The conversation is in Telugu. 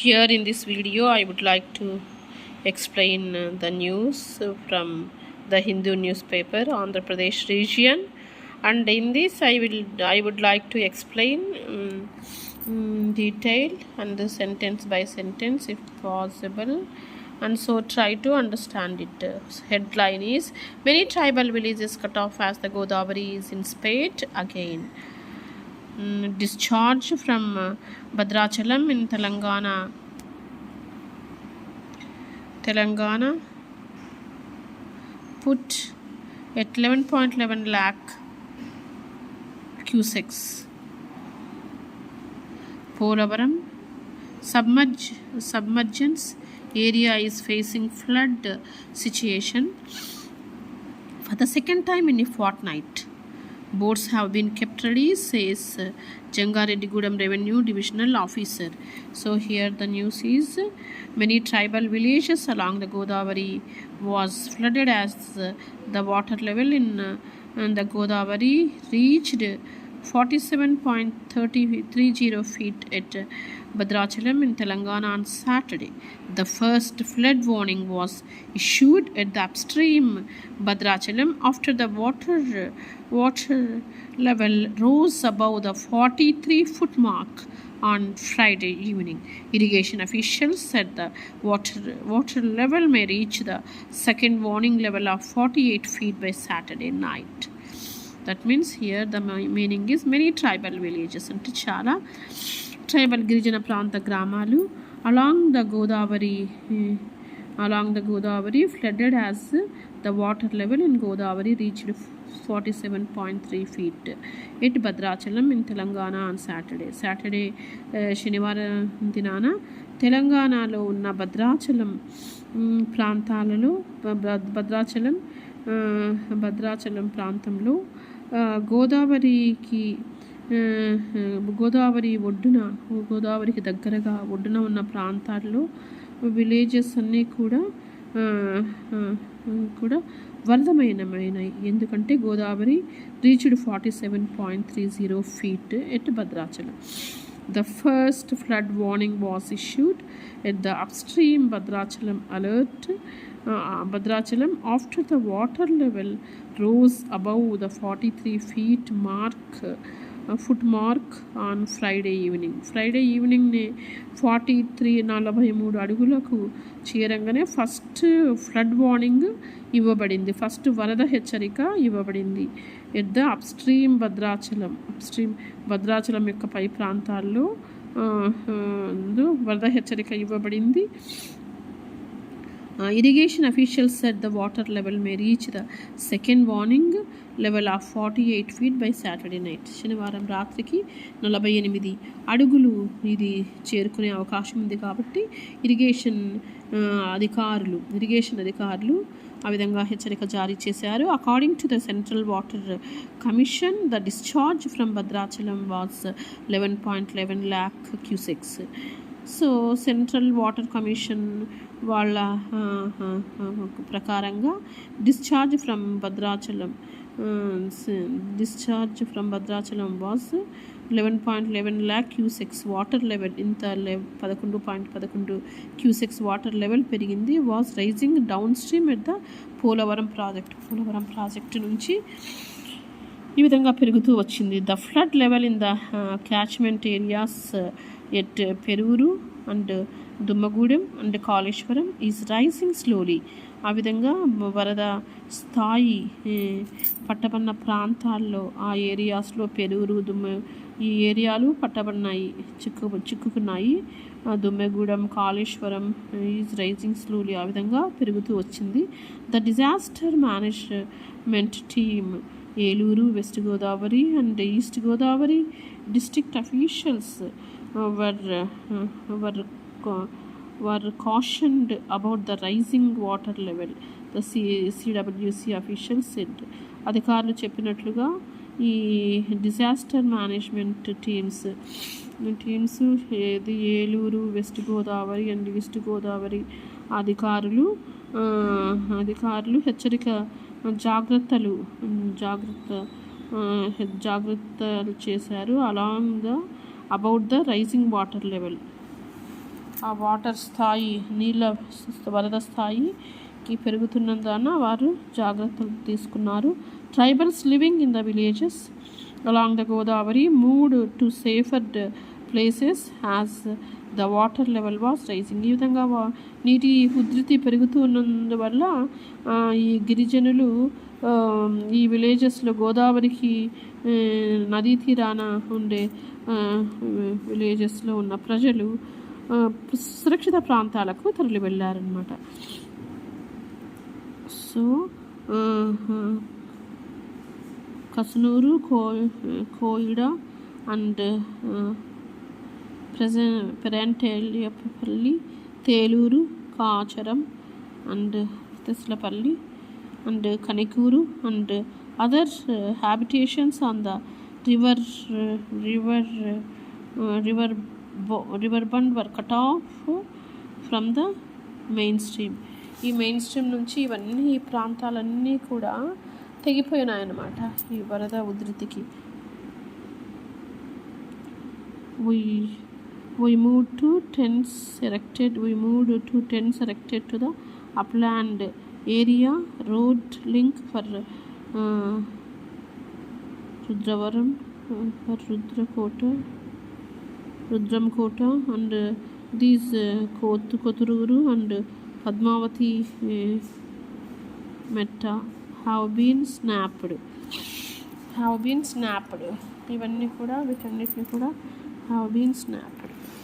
Here in this video I would like to explain the news from the Hindu newspaper Andhra Pradesh region, and in this I would like to explain detail and the sentence by sentence if possible, and so try to understand it. Headline is: many tribal villages cut off as the Godavari is in spate again. Discharge from Bhadrachalam in Telangana put at 11.11 lakh cusecs. Polavaram submergence area is facing flood situation for the second time in a fortnight. Boats have been kept ready, says Jangareddygudem Revenue Divisional Officer. So here the news is: many tribal villages along the Godavari was flooded as the water level in the Godavari reached 47.30 feet at Bhadrachalam in Telangana on Saturday. The first flood warning was issued at the upstream Bhadrachalam after the water level rose above the 43-foot mark on Friday evening. Irrigation officials said the water level may reach the second warning level of 48 feet by Saturday night. That means here the meaning is many tribal villages ante chala tribal girijana pranta gramalu along the Godavari flooded as the water level in Godavari reached 47.3 feet at Bhadrachalam in Telangana on Saturday. శనివార దినాన తెలంగాణలో ఉన్న భద్రాచలం ప్రాంతాలలో భద్రాచలం ప్రాంతంలో గోదావరికి దగ్గరగా ఒడ్డున ఉన్న ప్రాంతాల్లో విలేజెస్ అన్నీ కూడా వరదమయమైనాయి. ఎందుకంటే Godavari reached 47.30 feet at Bhadrachalam. The first flood warning was issued at the upstream Bhadrachalam after the water level rose above the 43 feet foot mark on Friday evening. Friday evening 43 అడుగులకు చేరంగానే ఫస్ట్ ఫ్లడ్ వార్నింగ్ ఇవ్వబడింది, ఫస్ట్ వరద హెచ్చరిక ఇవ్వబడింది. ఎట్ ద అప్స్ట్రీమ్ భద్రాచలం యొక్క పై ప్రాంతాల్లో వరద హెచ్చరిక ఇవ్వబడింది. Irrigation officials said the water level may reach the second warning level of 48 feet by Saturday night. శనివారం రాత్రికి 48 అడుగులు ఇది చేరుకునే అవకాశం ఉంది కాబట్టి ఇరిగేషన్ అధికారులు ఆ విధంగా హెచ్చరిక జారీ చేశారు. According to the central water commission, the discharge from Bhadrachalam was 11.11 lakh cusecs. So central water commission వాళ్ళ ప్రకారంగా discharge from Bhadrachalam was 11.11 lakh cusecs. Water level ఇంత 11.11 cusecs వాటర్ లెవెల్ పెరిగింది. Was rising down stream at the Polavaram project నుంచి ఈ విధంగా పెరుగుతూ వచ్చింది. The flood level in the catchment areas at Peruru and Dummugudem and Kaleshwaram is rising slowly. ఆ విధంగా వరద స్థాయి పట్టబడిన ప్రాంతాల్లో ఆ ఏరియాస్లో పెరూరు ఈ ఏరియాలు పట్టబడినాయి, చిక్కుకున్నాయి. దుమ్మెగూడెం, కాళేశ్వరం ఈజ్ రైజింగ్ స్లోలీ, ఆ విధంగా పెరుగుతూ వచ్చింది. The disaster management team Eluru, west Godavari and east Godavari district officials were cautioned about the rising water level, the CWC officials said. అధికారులు చెప్పినట్లుగా ఈ disaster management teams Eluru, west Godavari and east Godavari అధికారులు జాగ్రత్తలు చేశారు. About the rising water level. ఆ వాటర్ స్థాయి, నీళ్ళ వరద స్థాయికి పెరుగుతున్నందున వారు జాగ్రత్తలు తీసుకున్నారు. Tribals living in the villages along the Godavari moved to safer places as the water level was rising. ఈ విధంగా నీటి ఉధృతి పెరుగుతూ ఉన్నందువల్ల ఈ గిరిజనులు ఈ విలేజెస్లో గోదావరికి నదీ తీరాన ఉండే విలేజెస్లో ఉన్న ప్రజలు సురక్షిత ప్రాంతాలకు తరలి వెళ్ళారనమాట. So Kasanuru, Koida and Perantalapalli, Teluru, Kacharam and Teslapalli and Kanikuru and other habitations on the riverbund were cut off from the mainstream. ఈ మెయిన్ స్ట్రీమ్ నుంచి ఇవన్నీ ఈ ప్రాంతాలన్నీ కూడా తెగిపోయినాయన్నమాట ఈ వరద ఉధృతికి. We moved to tents erected to the upland area, road link for Rudramkota and these Kotururu and Padmavati Metta have been snapped. ఇవన్నీ కూడా వీటన్నిటిని కూడా have been snapped.